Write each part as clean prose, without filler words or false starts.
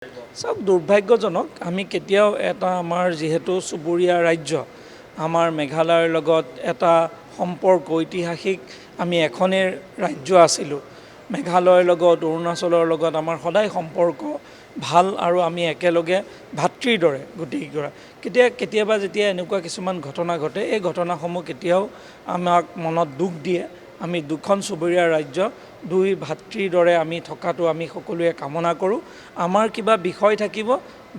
চাওক দুৰ্ভাগ্যজনক আমি কেতিয়াও এটা আমাৰ যিহেতু চুবুৰীয়া ৰাজ্য আমাৰ মেঘালয়ৰ লগত এটা সম্পৰ্ক ঐতিহাসিক আমি এখনেই ৰাজ্য আছিলোঁ মেঘালয়ৰ লগত অৰুণাচলৰ লগত আমাৰ সদায় সম্পৰ্ক ভাল আৰু আমি একেলগে ভাতৃৰ দৰে গোটেইকেইগৰাকী কেতিয়াবা যেতিয়া এনেকুৱা কিছুমান ঘটনা ঘটে এই ঘটনাসমূহ কেতিয়াও আমাক মনত দুখ দিয়ে আমি দুখন চুবুৰীয়া ৰাজ্য দুই ভাতৃৰ দৰে আমি থকাটো আমি সকলোৱে কামনা কৰোঁ আমাৰ কিবা বিষয় থাকিব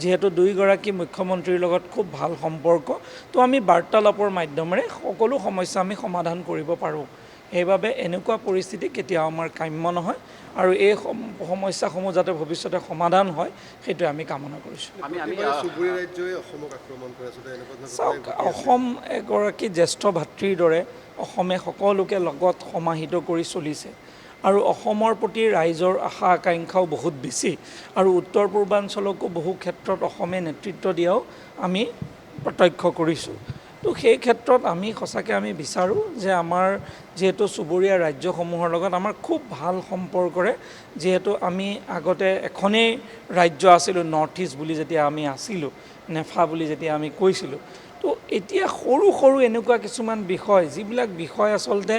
যিহেতু দুইগৰাকী মুখ্যমন্ত্ৰীৰ লগত খুব ভাল সম্পৰ্ক তো আমি বাৰ্তালাপৰ মাধ্যমেৰে সকলো সমস্যা আমি সমাধান কৰিব পাৰোঁ সেইবাবে এনেকুৱা পৰিস্থিতি কেতিয়াও আমাৰ কাম্য নহয় আৰু এই সমস্যাসমূহ যাতে ভৱিষ্যতে সমাধান হয় সেইটো আমি কামনা কৰিছোঁ চাওক অসম এগৰাকী জ্যেষ্ঠ ভাতৃৰ দৰে অসমে সকলোকে লগত সমাহিত কৰি চলিছে আৰু অসমৰ প্ৰতি ৰাইজৰ আশা আকাংক্ষাও বহুত বেছি আৰু উত্তৰ পূৰ্বাঞ্চলকো বহু ক্ষেত্ৰত অসমে নেতৃত্ব দিয়াও আমি প্ৰত্যক্ষ কৰিছোঁ তো সেই ক্ষেত্ৰত আমি সঁচাকৈ আমি বিচাৰোঁ যে আমাৰ যিহেতু চুবুৰীয়া ৰাজ্যসমূহৰ লগত আমাৰ খুব ভাল সম্পৰ্কৰে যিহেতু আমি আগতে এখনেই ৰাজ্য আছিলোঁ নৰ্থ ইষ্ট বুলি যেতিয়া আমি আছিলোঁ নেফা বুলি যেতিয়া আমি কৈছিলোঁ তো এতিয়া সৰু সৰু এনেকুৱা কিছুমান বিষয় যিবিলাক বিষয় আচলতে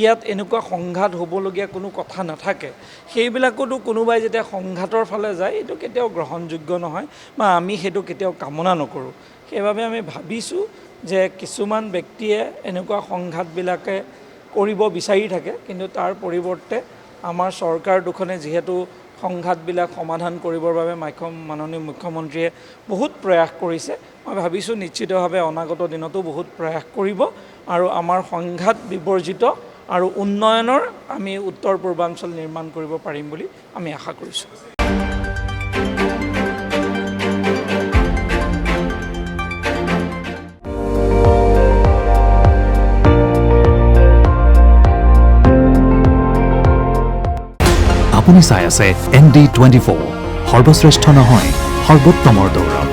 ইয়াত এনেকুৱা সংঘাত হ'বলগীয়া কোনো কথা নাথাকে সেইবিলাকতো কোনোবাই যেতিয়া সংঘাতৰ ফালে যায় এইটো কেতিয়াও গ্ৰহণযোগ্য নহয় বা আমি সেইটো কেতিয়াও কামনা নকৰোঁ সেইবাবে আমি ভাবিছোঁ যে কিছুমান ব্যক্তিয়ে এনেকুৱা সংঘাতবিলাকে কৰিব বিচাৰি থাকে কিন্তু তাৰ পৰিৱৰ্তে আমাৰ চৰকাৰ দুখনে যিহেতু সংঘাতবিলাক সমাধান কৰিবৰ বাবে মাননীয় মুখ্যমন্ত্ৰীয়ে বহুত প্ৰয়াস কৰিছে মই ভাবিছোঁ নিশ্চিতভাৱে অনাগত দিনতো বহুত প্ৰয়াস কৰিব আৰু আমাৰ সংঘাত বিবৰ্জিত আৰু উন্নয়নৰ আমি উত্তৰ পূৰ্বাঞ্চল নিৰ্মাণ কৰিব পাৰিম বুলি আমি আশা কৰিছোঁ আপুনি চাই আছে ND24 সৰ্বশ্ৰেষ্ঠ নহয় সৰ্বোত্তমৰ দৌৰ